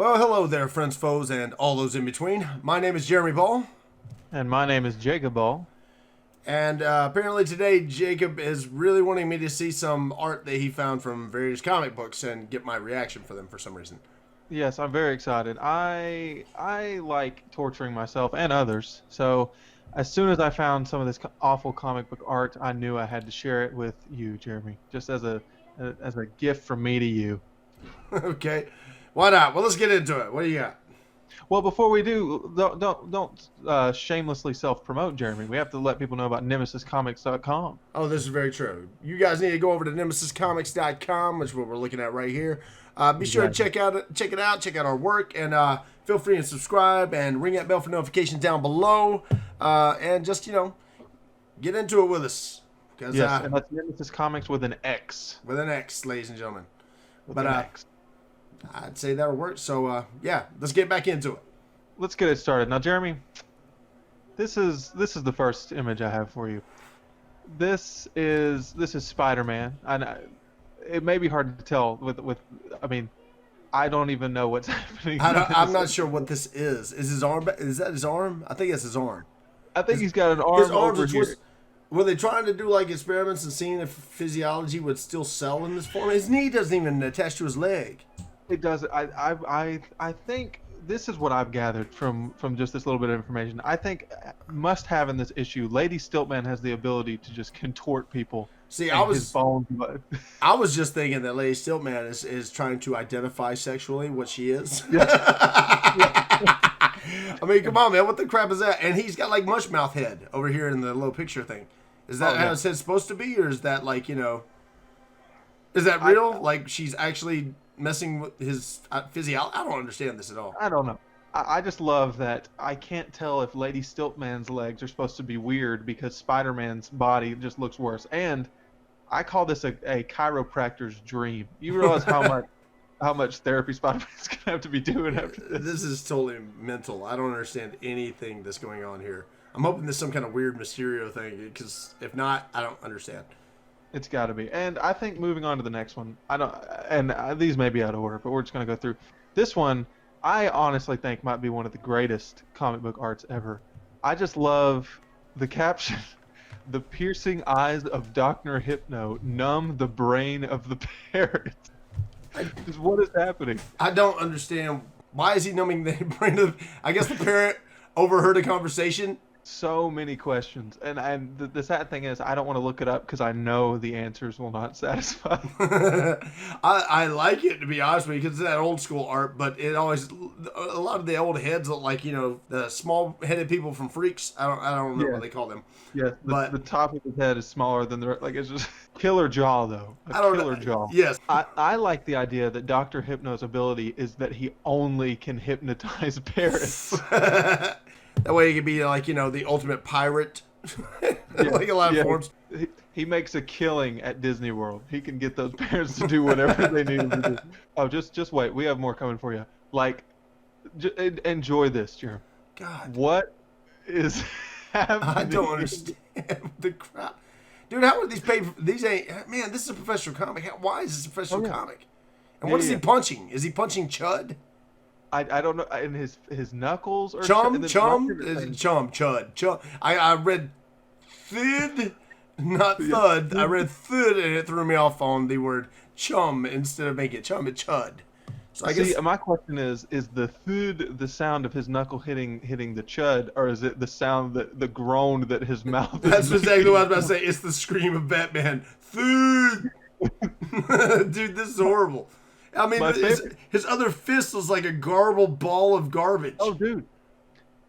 Well, hello there, friends, foes, and all those in between. My name is Jeremy Ball, And my name is Jacob Ball. and apparently today Jacob is really wanting me to see some art that he found from various comic books and get my reaction for them for some reason. Yes, I'm very excited. I like torturing myself and others. So as soon as I found some of this awful comic book art, I knew I had to share it with you, Jeremy, just as a gift from me to you. Okay, why not? Well, let's get into it. What do you got? Well, before we do, don't shamelessly self-promote, Jeremy. We have to let people know about nemesiscomics.com. Oh, this is very true. You guys need to go over to nemesiscomics.com, which is what we're looking at right here. Be sure to Exactly. check out our work, and feel free to subscribe and ring that bell for notifications down below, and just get into it with us, because Yes, and that's Nemesis Comics with an X. with an X, ladies and gentlemen. With But an X. I'd say that'll work. So yeah, let's get back into it. Let's get it started. Now, Jeremy, this is the first image I have for you. This is Spider-Man. It may be hard to tell with I mean, I don't even know what's happening. I'm not sure what this is. Is his arm? Is that his arm? I think it's his arm. I think he's got an His arm arms over are here. twisted. Were they trying to do like experiments and seeing if physiology would still sell in this form? His knee doesn't even attach to his leg. It does. I think this is what I've gathered from just this little bit of information. I think must have in this issue, Lady Stiltman has the ability to just contort people. See, And his bones. I was just thinking that Lady Stiltman is trying to identify sexually what she is. I mean, come on, man. What the crap is that? And he's got like mush mouth head over here in the little picture thing. Is that how his head's supposed to be, or is that like is that real? Like she's actually messing with his physiology? I don't understand this at all. I don't know. I just love that I can't tell if Lady Stiltman's legs are supposed to be weird because Spider-Man's body just looks worse. And I call this a chiropractor's dream. You realize how much therapy Spider-Man's gonna have to be doing after this? This is totally mental. I don't understand anything that's going on here. I'm hoping there's some kind of weird Mysterio thing, because if not, I don't understand. It's got to be. And I think moving on to the next one, I don't. And these may be out of order, but we're just gonna go through this one. I honestly think might be one of the greatest comic book arts ever. I just love the caption. The piercing eyes of Dr. Hypno numb the brain of the parrot. Just what is happening? I don't understand. Why is he numbing the brain of? I guess the parent overheard a conversation. So many questions, and the sad thing is, I don't want to look it up because I know the answers will not satisfy. I like it, to be honest with you, because it's that old school art, but it always, a lot of the old heads look like the small headed people from Freaks. I don't know what they call them. Yeah, But the top of his head is smaller than the like. It's just killer jaw though. I don't Killer know. jaw. Yes. I like the idea that Dr. Hypno's ability is that he only can hypnotize parrots. That way he could be like the ultimate pirate, like a lot of forms. He makes a killing at Disney World. He can get those parents to do whatever they need to do. Oh, just wait. We have more coming for you. Like, enjoy this, Jeremy. God, What is happening? I don't understand the crap, dude. How are these paid? These ain't. Man, this is a professional comic. Why is this a professional comic? And what is he punching? Is he punching Chud? I don't know. And his knuckles are Chum. Chud. I read thud, not thud. I read thud, and it threw me off on the word chum instead of making it chum. It's Chud. So I guess my question is the thud the sound of his knuckle hitting the chud, or is it the sound the groan that his mouth that's is exactly what I was about to say. It's the scream of Batman. Thud. Dude, this is horrible. I mean, his other fist was like a garbled ball of garbage. Oh, dude.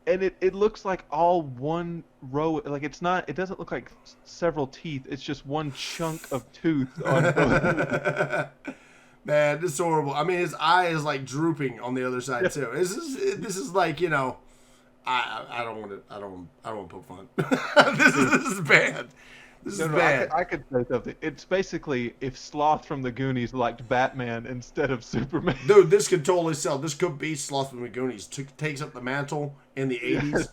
And it looks like all one row. Like it doesn't look like several teeth. It's just one chunk of tooth on both. Man, this is horrible. I mean, his eye is like drooping on the other side too. This is like I don't want to poke fun. This is bad. This is bad. I could say something. It's basically if Sloth from the Goonies liked Batman instead of Superman. Dude, this could totally sell. This could be Sloth from the Goonies. Takes up the mantle in the 80s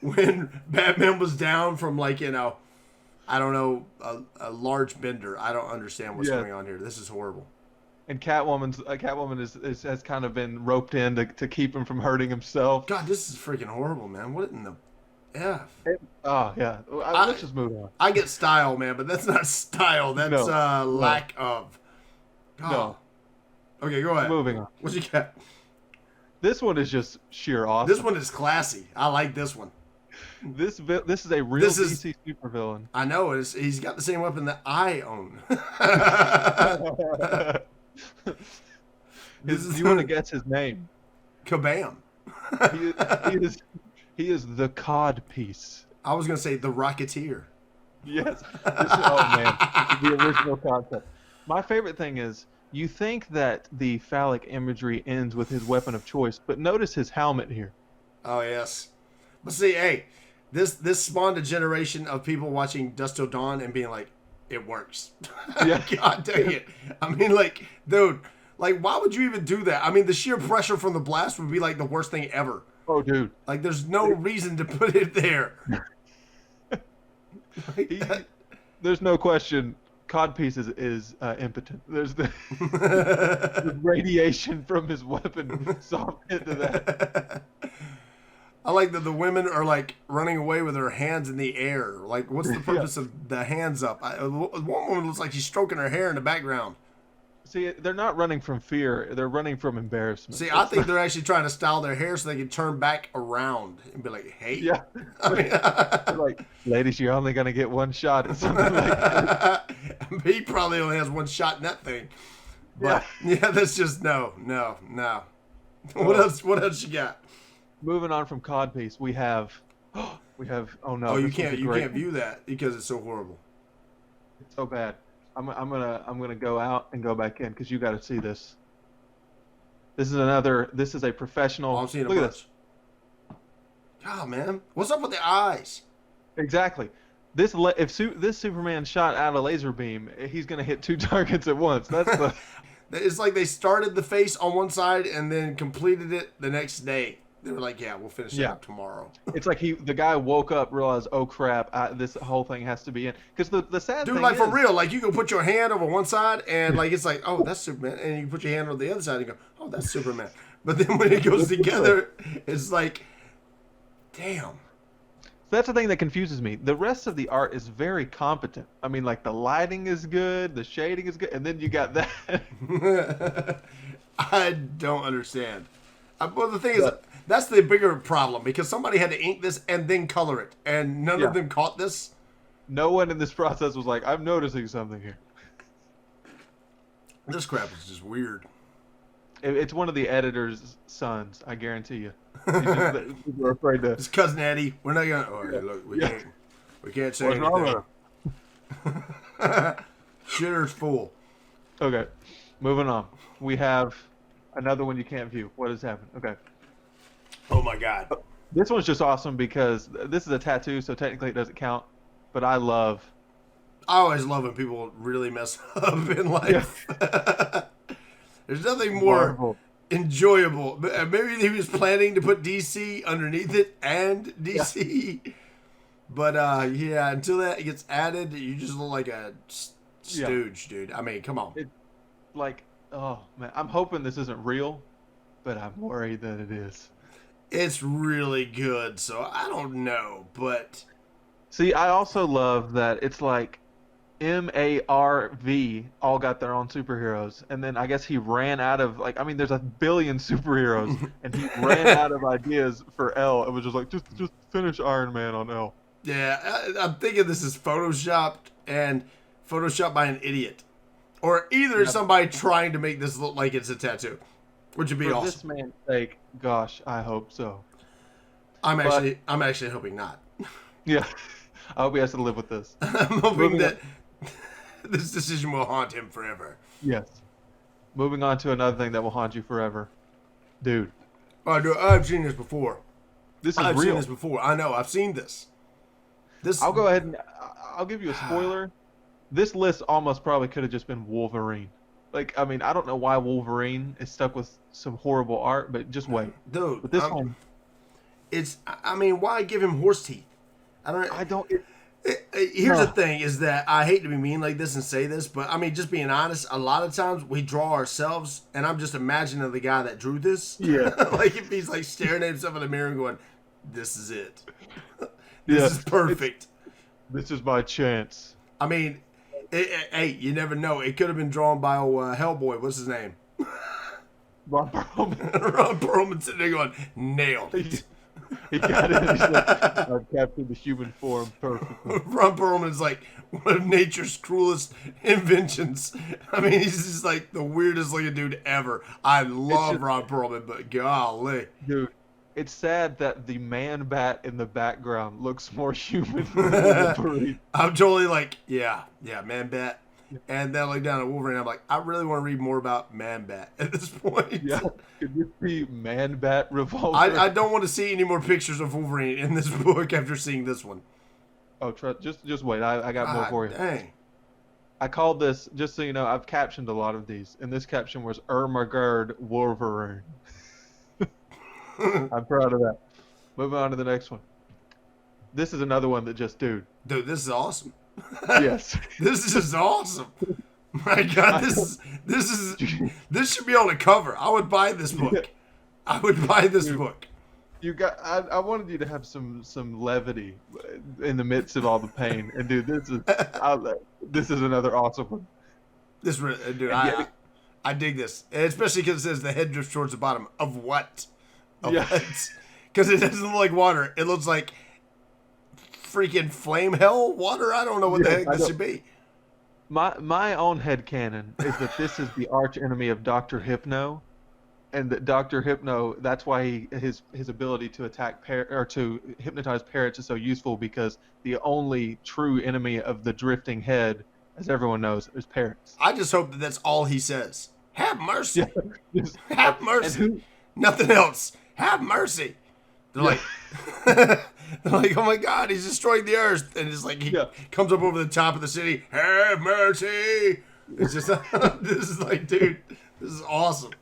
when Batman was down from I don't know, a large bender. I don't understand what's going on here. This is horrible. And Catwoman has kind of been roped in to keep him from hurting himself. God, this is freaking horrible, man. What in the F? Oh yeah, let's just move on. I get style, man, but that's not style. That's lack of. Oh. No. Okay, go ahead. Moving on. What you got? This one is just sheer awesome. This one is classy. I like this one. This is a real DC supervillain. I know. He's got the same weapon that I own. Do you want to guess his name? Kabam. He is the cod piece. I was gonna say the Rocketeer. Yes. Oh man, the original concept. My favorite thing is you think that the phallic imagery ends with his weapon of choice, but notice his helmet here. Oh yes, but see, hey, this spawned a generation of people watching Dusk Till Dawn and being like, it works. Yeah. God dang it. I mean, like, dude, like, why would you even do that? I mean, the sheer pressure from the blast would be like the worst thing ever. Oh, dude. Like, there's no reason to put it there. There's no question. Codpiece is impotent. There's the radiation from his weapon saw into that. I like that the women are like running away with their hands in the air. Like, what's the purpose of the hands up? One woman looks like she's stroking her hair in the background. See, they're not running from fear. They're running from embarrassment. See, I think they're actually trying to style their hair so they can turn back around and be like, hey. Yeah. I mean, like, ladies, you're only going to get one shot at something like that. He probably only has one shot in that thing. But, yeah, that's just, no. What else you got? Moving on from Codpiece, we have, oh no. Oh, you can't view that because it's so horrible. It's so bad. I'm gonna go out and go back in because you got to see this. This is a professional. Oh, I'm seeing a Look bunch. at this. God, man, what's up with the eyes? Exactly. This Superman shot out a laser beam, he's gonna hit 2 targets at once. That's the. It's like they started the face on one side and then completed it the next day. They were like, yeah, we'll finish it up tomorrow. It's like the guy woke up, realized, oh crap, this whole thing has to be in. Because the sad thing like is, for real, like you can put your hand over one side and like it's like, oh, that's Superman, and you put your hand on the other side and go, oh, that's Superman. But then when it goes together, it's like, damn. That's the thing that confuses me. The rest of the art is very competent. I mean, like the lighting is good, the shading is good, and then you got that. I don't understand. Well, the thing is, that's the bigger problem because somebody had to ink this and then color it, and none of them caught this. No one in this process was like, I'm noticing something here. This crap is just weird. It's one of the editor's sons, I guarantee you. People are afraid to. It's cousin Eddie. We're not gonna. Oh, hey, look, we can't say anything. Shitter's full. Okay, moving on. We have another one you can't view. What has happened? Okay. Oh my God. This one's just awesome because this is a tattoo, so technically it doesn't count. But I always love when people really mess up in life. There's nothing more enjoyable. Maybe he was planning to put DC underneath it and DC. Yeah. But until that gets added, you just look like a stooge, dude. I mean, come on. Oh man, I'm hoping this isn't real, but I'm worried that it is. It's really good, so I don't know, but see, I also love that it's like MARV all got their own superheroes, and then I guess he ran out of there's a billion superheroes, and he ran out of ideas for L. It was just like just finish Iron Man on L. Yeah, I'm thinking this is photoshopped by an idiot, or either somebody trying to make this look like it's a tattoo, which would be awesome. For this man's sake, gosh, I hope so. I'm actually hoping not. Yeah, I hope he has to live with this. I'm hoping that this decision will haunt him forever. Yes. Moving on to another thing that will haunt you forever, dude. Oh, dude, I've seen this before. I've seen this before. I know. I've seen this. I'll go ahead and I'll give you a spoiler. This list almost probably could have just been Wolverine. I don't know why Wolverine is stuck with some horrible art, but just wait. Dude, but this one, why give him horse teeth? Here's the thing: is that I hate to be mean like this and say this, but I mean, just being honest. A lot of times we draw ourselves, and I'm just imagining the guy that drew this. Yeah. Like if he's like staring at himself in the mirror and going, "This is it. This is perfect. This is my chance." I mean, hey, you never know. It could have been drawn by old Hellboy. What's his name? Ron Perlman. Ron Perlman sitting there going, nailed it. He got it. He's like, I've captured the human form perfectly. Ron Perlman's like one of nature's cruelest inventions. I mean, he's just like the weirdest looking dude ever. I love Ron Perlman, but golly. Dude, it's sad that the man bat in the background looks more human than Wolverine. I'm totally like, yeah, man bat. And then I look down at Wolverine, I'm like, I really want to read more about Man Bat at this point. Yeah, could this be Man Bat Revolver? I don't want to see any more pictures of Wolverine in this book after seeing this one. Oh, just wait. I got more for you. Dang. I called this, just so you know, I've captioned a lot of these, and this caption was Ermagerd Wolverine. I'm proud of that. Moving on to the next one. This is another one that just, dude, this is awesome. Yes. This is awesome. My God, this should be on the cover. I would buy this book. I would buy this book. You got. I wanted you to have some levity in the midst of all the pain, and dude, this is another awesome one. Dude, I dig this, especially because it says the head drifts towards the bottom of what? Because it doesn't look like water. It looks like freaking flame hell water. I don't know what the heck this should be. My own headcanon is that this is the arch enemy of Dr. Hypno, and that Dr. Hypno, that's why his ability to attack or to hypnotize parrots is so useful, because the only true enemy of the drifting head, as everyone knows, is parrots. I just hope that that's all he says. Have mercy. Yeah. Have mercy. Nothing else. Have mercy. They're like, they're like, oh my God, he's destroying the earth, and it's like he comes up over the top of the city. Have mercy. It's just this is like, dude, this is awesome.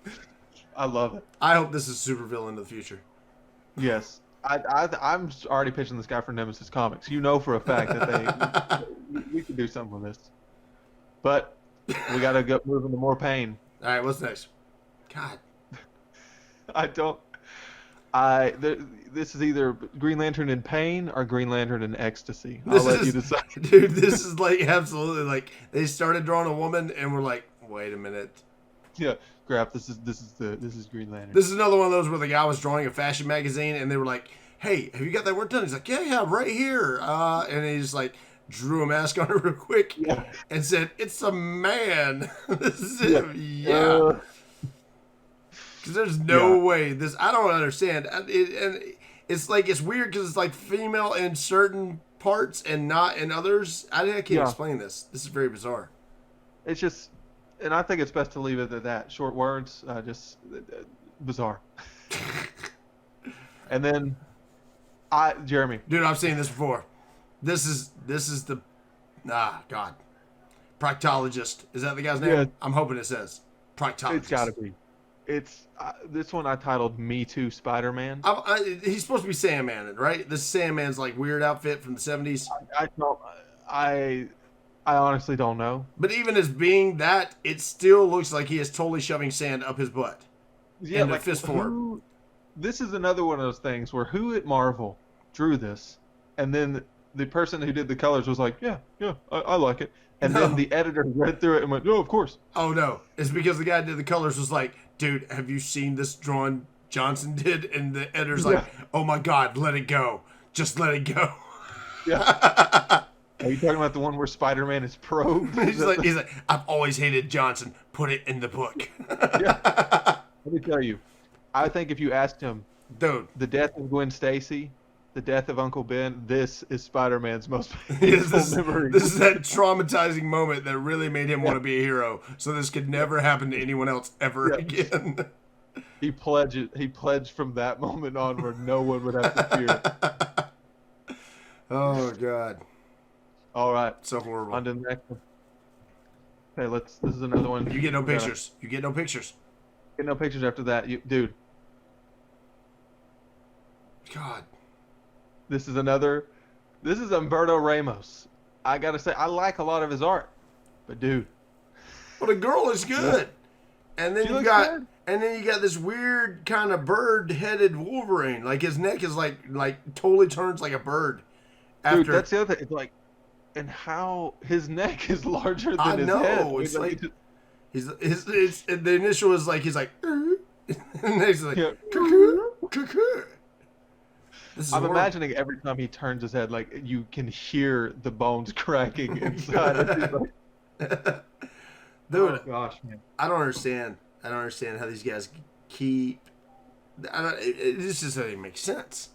I love it. I hope this is super villain in the future. Yes, I'm already pitching this guy for Nemesis Comics. You know for a fact that we could do something with this, but we got to go move into more pain. All right, what's next? God, this is either Green Lantern in pain or Green Lantern in ecstasy. I'll let you decide. Dude, this is like absolutely like they started drawing a woman and we're like, wait a minute. Yeah, crap. This is Green Lantern. This is another one of those where the guy was drawing a fashion magazine and they were like, hey, have you got that work done? He's like, yeah, right here. And he just like drew a mask on it real quick and said, it's a man. This is him. Yeah. Because there's no way this. I don't understand. And it's like it's weird because it's like female in certain parts and not in others. I can't explain this. This is very bizarre. It's just, and I think it's best to leave it at that. Short words, just bizarre. And then, Jeremy, dude, I've seen this before. This is the God, proctologist. Is that the guy's name? Yeah. I'm hoping it says proctologist. It's got to be. It's this one I titled "Me Too Spider-Man." He's supposed to be Sandman, right? This Sandman's like weird outfit from the 70s. I honestly don't know. But even as being that, it still looks like he is totally shoving sand up his butt. Yeah, like fist forward. This is another one of those things where who at Marvel drew this, and then the person who did the colors was like, yeah, I like it. And then the editor read through it and went, no, of course. Oh, no. It's because the guy who did the colors was like, dude, have you seen this drawing Johnson did? And the editor's like, oh, my God, let it go. Just let it go. Yeah. Are you talking about the one where Spider-Man is probed? he's like, I've always hated Johnson. Put it in the book. Yeah. Let me tell you. I think if you asked him, dude, the death of Gwen Stacy, the death of Uncle Ben, this is Spider-Man's most painful memory. This is that traumatizing moment that really made him want to be a hero. So this could never happen to anyone else ever again. He pledged from that moment onward, no one would have to fear. Oh, God. All right. So horrible. On to the next one. Okay, this is another one. You get no pictures. You get no pictures. Get no pictures after that. Dude. God. This is another This is Umberto Ramos. I gotta say, I like a lot of his art, but dude, Well, the girl is good, and then She you looks got good. and then you got this weird kind of bird-headed Wolverine. Like his neck is like totally turns like a bird. dude, that's the other thing. It's like, and how his neck is larger than his head. know it's like his the initial is like he's like, and next is like Yeah. cuckoo, cuckoo. This is I'm horrible. imagining every time he turns his head, like you can hear the bones cracking inside. It's just like, Dude, oh gosh, man. I don't understand. I don't understand how these guys keep. It just doesn't make sense.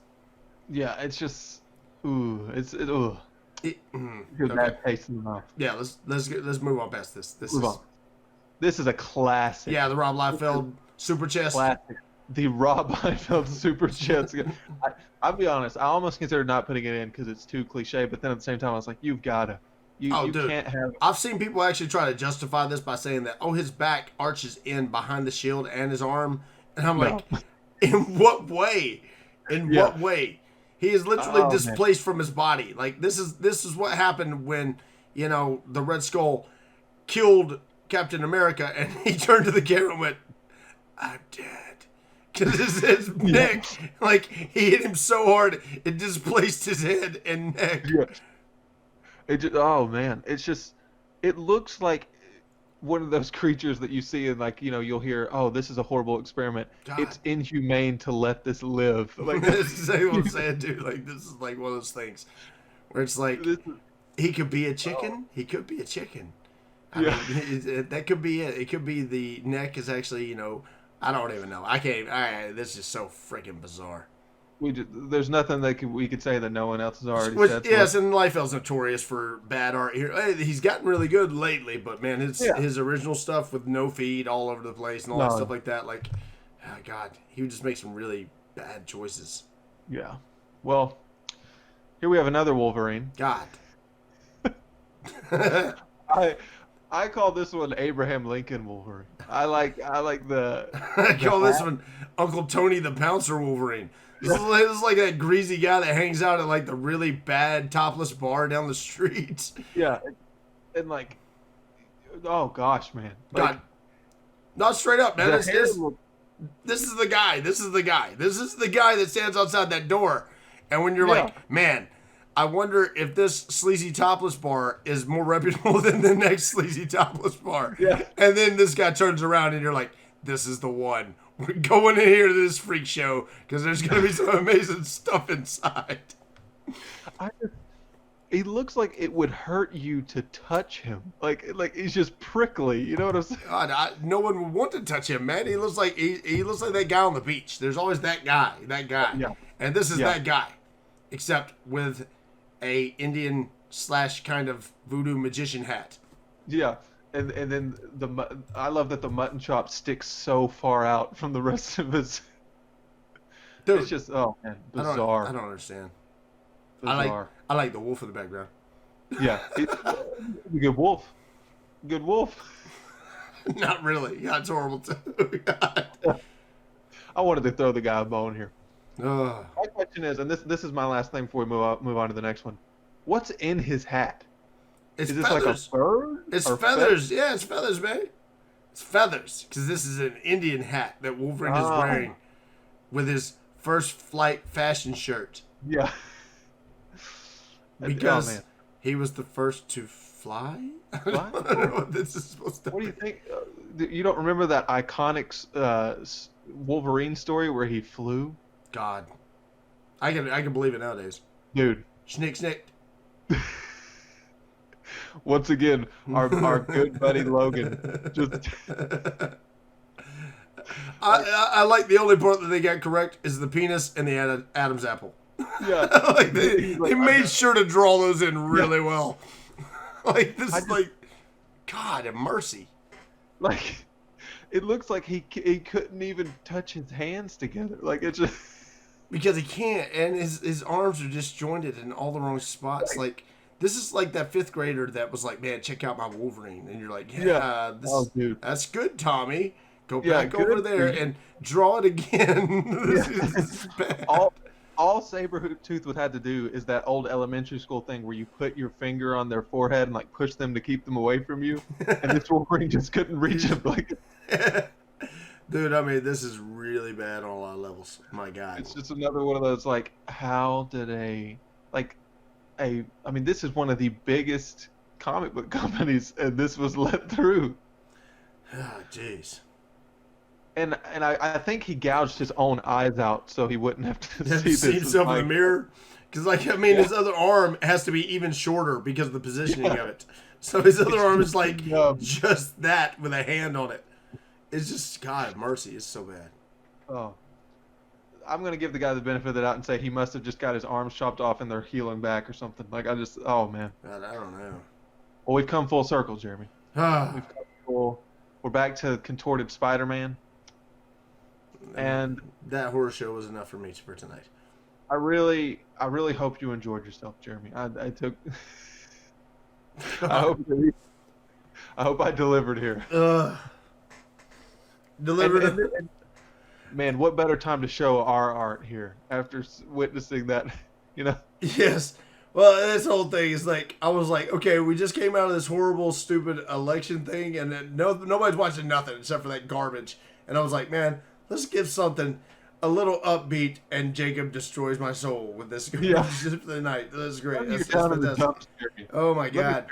Yeah, it's just, ooh, ooh, good Okay. bad taste in the mouth. Yeah, let's move on past this. This Move is on. This is a classic. yeah, the Rob Liefeld super chest. Classic. The Rob Liefeld super chest. I'll be honest. I almost considered not putting it in because it's too cliche. But then at the same time, I was like, "You've gotta. You Dude. can't have." I've seen people actually try to justify this by saying that his back arches in behind the shield and his arm, and I'm like, in what way? In Yeah. what way? He is literally Oh, displaced from his body. Like this is what happened when the Red Skull killed Captain America, and he turned to the camera and went, "I'm dead." Because his neck, like he hit him so hard, it displaced his head and neck. Yeah. Oh man, it's just. It looks like one of those creatures that you see and like you'll hear, "Oh, this is a horrible experiment. God. It's inhumane to let this live." Like That's exactly what I'm saying, dude. Like this is like one of those things where it's like this is, he could be a chicken. He could be a chicken. I Yeah. mean, that could be it. It could be the neck is actually, I don't even know. I can't. This is so freaking bizarre. there's nothing that we could say that no one else has already Which, said. yes, and Liefeld's notorious for bad art here. Hey, he's gotten really good lately, but man, his original stuff with no feed all over the place and all that stuff like that, like, oh God, he would just make some really bad choices. Yeah. Well, here we have another Wolverine. God. I call this one Abraham Lincoln Wolverine. I like the. I call this one Uncle Tony the Pouncer Wolverine. This is like that greasy guy that hangs out at like the really bad topless bar down the street. Yeah, and like, oh gosh, man. Like, God, not straight up, man. the This hair is look- this is the guy. This is the guy. This is the guy that stands outside that door. And when you're like, man, I wonder if this sleazy topless bar is more reputable than the next sleazy topless bar. Yeah. And then this guy turns around and you're like, this is the one. We're going in here to this freak show because there's going to be some amazing stuff inside. He looks like it would hurt you to touch him. Like he's just prickly. You know what I'm saying? God, no one would want to touch him, man. He looks like he looks like that guy on the beach. There's always that guy. Yeah. And this is Yeah. that guy, except with a Indian / kind of voodoo magician hat. Yeah. And then I love that the mutton chop sticks so far out from the rest of his. Dude, It's just bizarre. I don't understand. Bizarre. I like the wolf in the background. Yeah. Good wolf. Good wolf. Not really. Yeah, it's horrible too. God. I wanted to throw the guy a bone here. Ugh. My question is, and this is my last thing before we move on to the next one. What's in his hat? It's Is this feathers. like a bird? It's Or feathers. Yeah, it's feathers, man. It's feathers. Because this is an Indian hat that Wolverine is wearing with his first flight fashion shirt. Yeah. Because he was the first to fly? I don't know what this is supposed to What do be. you think? You don't remember that iconic Wolverine story where he flew? God. I can believe it nowadays. Dude. Snick, snick. Once again, our good buddy Logan. Just I like the only part that they got correct is the penis and the Adam's apple. yeah. Like they made sure to draw those in really well. Like this is like, God have mercy. Like, it looks like he couldn't even touch his hands together. Like it's just Because he can't, and his arms are disjointed in all the wrong spots. Like this is like that 5th grader that was like, man, check out my Wolverine, and you're like, yeah, dude. that's good, Tommy. Go Yeah, back good over there for you. and draw it again. This is bad. all Sabretooth would have to do is that old elementary school thing where you put your finger on their forehead and like push them to keep them away from you, and this Wolverine just couldn't reach him. Like, dude, I mean, this is really bad on a lot of levels. My God, it's just another one of those like, how did I mean, this is one of the biggest comic book companies, and this was let through. Ah, jeez. And I think he gouged his own eyes out so he wouldn't have to see himself in the mirror. Because, like, I mean, his other arm has to be even shorter because of the positioning of it. So his other arm is like just that with a hand on it. It's just, God, mercy. It's so bad. Oh. I'm going to give the guy the benefit of the doubt and say he must have just got his arms chopped off and they're healing back or something. Like, oh, man. God, I don't know. Well, we've come full circle, Jeremy. Ah. We're back to Contorted Spider-Man. And that horror show was enough for me for tonight. I really hope you enjoyed yourself, Jeremy. I hope I delivered here. Delivered. And, man, what better time to show our art here after witnessing that, you know? Yes. Well, this whole thing is like, I was like, okay, we just came out of this horrible, stupid election thing, and then nobody's watching nothing except for that garbage. And I was like, man, let's give something a little upbeat, and Jacob destroys my soul with this for the night. That's great. That's fantastic. Oh my God.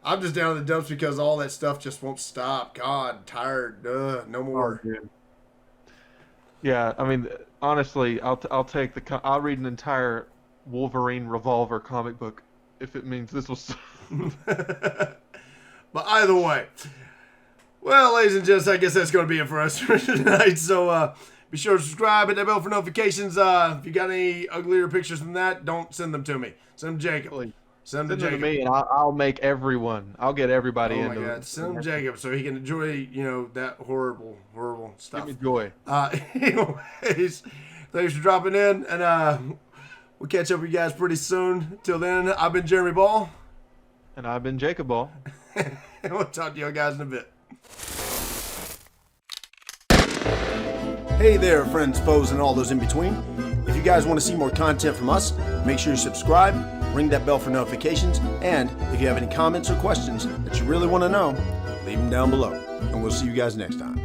I'm just down in the dumps because all that stuff just won't stop. God, tired. No more. Oh, yeah, I mean, honestly, I'll take I'll read an entire Wolverine Revolver comic book if it means this was. But either way, well, ladies and gents, I guess that's going to be it for us tonight. So be sure to subscribe, hit that bell for notifications. If you got any uglier pictures than that, don't send them to me. Send them to Jacob. Please. Send them to Jacob. Me, and I'll make everyone. I'll get everybody into it. Oh my God, send them to Jacob so he can enjoy, that horrible, horrible stuff. Give me joy. Anyways, thanks for dropping in, and we'll catch up with you guys pretty soon. Till then, I've been Jeremy Ball. And I've been Jacob Ball. And we'll talk to you guys in a bit. Hey there, friends, foes, and all those in between. If you guys want to see more content from us, make sure you subscribe, ring that bell for notifications, and if you have any comments or questions that you really want to know, leave them down below. And we'll see you guys next time.